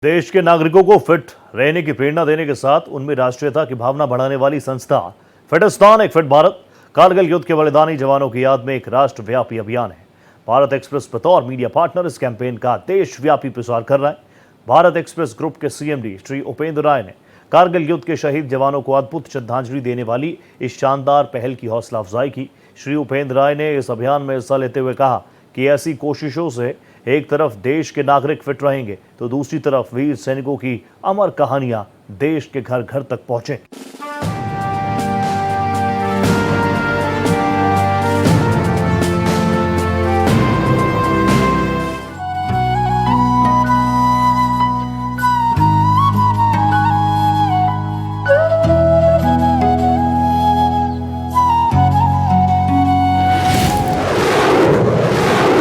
देश के नागरिकों को फिट रहने की प्रेरणा देने के साथ उनमें राष्ट्रीयता की भावना बढ़ाने वाली संस्था फिटिस्तान एक फिट भारत कारगिल युद्ध के बलिदानी जवानों की याद में एक राष्ट्रव्यापी अभियान है। भारत एक्सप्रेस बतौर मीडिया पार्टनर इस कैंपेन का देशव्यापी प्रसार कर रहा है। भारत एक्सप्रेस ग्रुप के सीएमडी श्री उपेंद्र राय ने कारगिल युद्ध के शहीद जवानों को अद्भुत श्रद्धांजलि देने वाली इस शानदार पहल की हौसला अफजाई की। श्री उपेंद्र राय ने इस अभियान में हिस्सा लेते हुए कहा कि ऐसी कोशिशों से एक तरफ देश के नागरिक फिट रहेंगे तो दूसरी तरफ वीर सैनिकों की अमर कहानियां देश के घर घर तक पहुंचेंगी।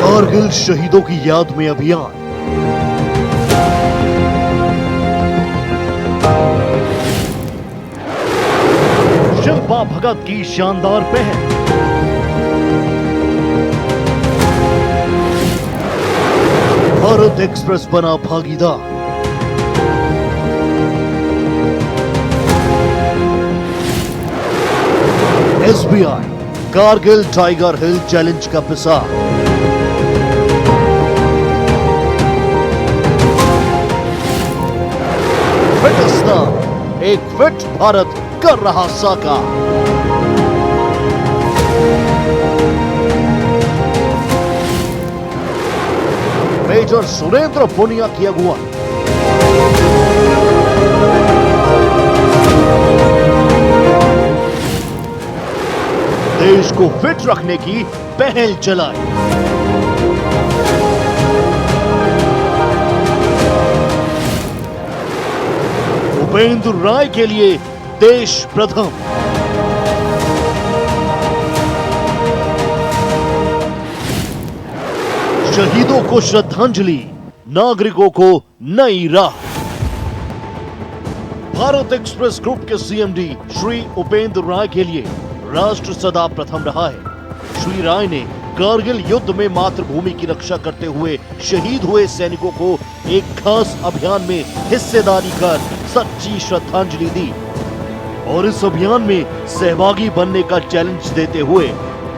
कारगिल शहीदों की याद में अभियान। शिल्पा भगत की शानदार पहल। भारत एक्सप्रेस बना भागीदार। SBI Kargil Tiger Hill challenge का प्रसार। फिटिस्तान एक फिट भारत कर रहा साकार। मेजर सुरेंद्र पुनिया की अगुवाई। देश को फिट रखने की पहल चलाई। उपेंद्र राय के लिए देश प्रथम। शहीदों को श्रद्धांजलि, नागरिकों को नई राह। भारत एक्सप्रेस ग्रुप के सीएमडी श्री उपेंद्र राय के लिए राष्ट्र सदा प्रथम रहा है। श्री राय ने कारगिल युद्ध में मातृभूमि की रक्षा करते हुए शहीद हुए सैनिकों को एक खास अभियान में हिस्सेदारी कर सच्ची श्रद्धांजलि दी और इस अभियान में सहभागी बनने का चैलेंज देते हुए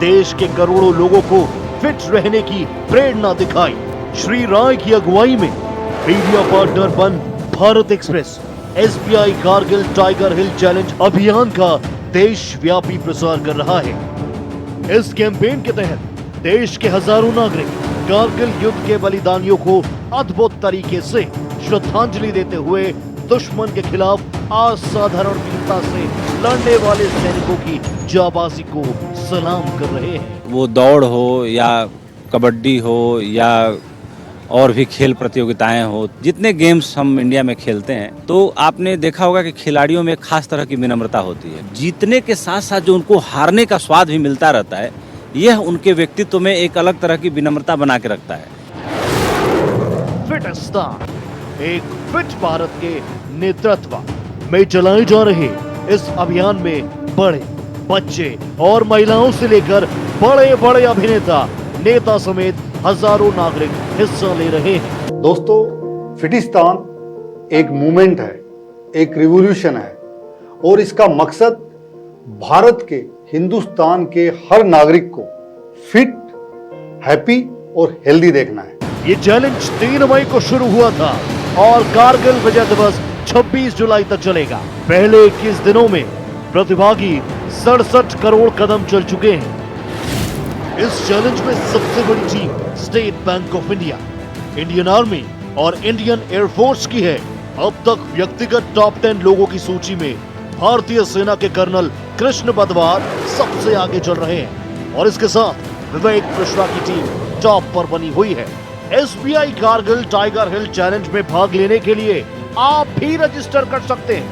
देश के करोड़ों लोगों को फिट रहने की प्रेरणा दिखाई। श्री राय की अगुवाई में मीडिया पार्टनर बन Bharat Express SBI Kargil Tiger Hill challenge अभियान का देशव्यापी प्रसार कर रहा है। इस कैंपेन के तहत देश के हजारों नागरिक कारगिल युद्ध के बलिदानियों को अद्भुत तरीके से श्रद्धांजलि देते हुए दुश्मन के खिलाफ असाधारण वीरता से लड़ने वाले सैनिकों की जाबाजी को सलाम कर रहे हैं। वो दौड़ हो या कबड्डी हो या और भी खेल प्रतियोगिताएं हो, जितने गेम्स हम इंडिया में खेलते हैं तो आपने देखा होगा कि खिलाड़ियों में खास तरह की विनम्रता होती है। जीतने के साथ साथ जो उनको हारने का स्वाद भी मिलता रहता है, यह उनके व्यक्तित्व में एक अलग तरह की विनम्रता बना के रखता है। फिटिस्तान एक फिट भारत के नेतृत्व में चलाए जा रहे इस अभियान में बड़े बच्चे और महिलाओं से लेकर बड़े बड़े अभिनेता नेता समेत हजारों नागरिक हिस्सा ले रहे हैं। दोस्तों, फिटिस्तान एक मूवमेंट है, एक रिवॉल्यूशन है और इसका मकसद भारत के, हिंदुस्तान के हर नागरिक को फिट, हैप्पी और हेल्दी देखना है। ये चैलेंज 3 मई को शुरू हुआ था और कारगिल विजय दिवस 26 जुलाई तक चलेगा। पहले 21 दिनों में प्रतिभागी 67 करोड़ कदम चल चुके हैं। इस चैलेंज में सबसे बड़ी team state bank of India, Indian army और इंडियन एयरफोर्स की है। अब तक व्यक्तिगत टॉप 10 लोगों की सूची में भारतीय सेना के कर्नल कृष्ण बदवार सबसे आगे चल रहे हैं और इसके साथ विवेक मिश्रा की टीम टॉप पर बनी हुई है। SBI Kargil Tiger Hill challenge में भाग लेने के लिए आप भी रजिस्टर कर सकते हैं।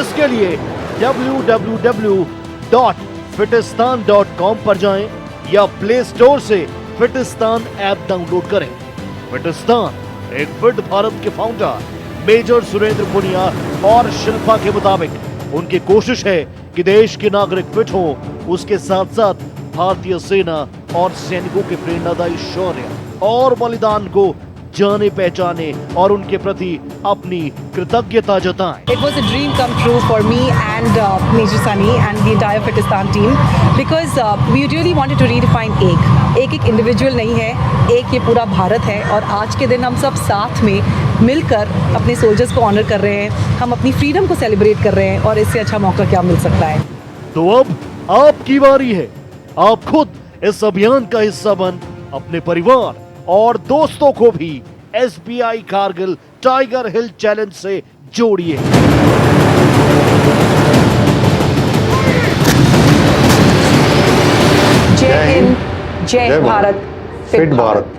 इसके लिए www.fitistan.com पर जाएं या प्ले स्टोर से फिटिस्तान ऐप डाउनलोड करें। फिटिस्तान एक फिट भारत के फाउंडर मेजर सुरेंद्र पुनिया और शिल्पा के मुताबिक उनकी कोशिश है कि देश के नागरिक फिट हो, उसके साथ साथ भारतीय सेना और सैनिकों के प्रेरणादायी शौर्य और बलिदान को जाने पहचाने और उनके प्रति अपनी कृतज्ञता जताएं। It was a dream come true for me and Major Sunny and the entire Fitistan team because we really wanted to redefine एक इंडिविजुअल नहीं है, एक ये पूरा भारत है और आज के दिन हम सब साथ में मिलकर अपने सोल्जर्स को ऑनर कर रहे हैं, हम अपनी फ्रीडम को सेलिब्रेट कर रहे हैं और इससे अच्छा मौका क्या मिल सकता है। तो अब आपकी बारी है, आप खुद इस अभियान का हिस्सा बन अपने परिवार और दोस्तों को भी SBI Kargil Tiger Hill challenge से जोड़िए। जय हिंद, जय भारत, फिट भारत।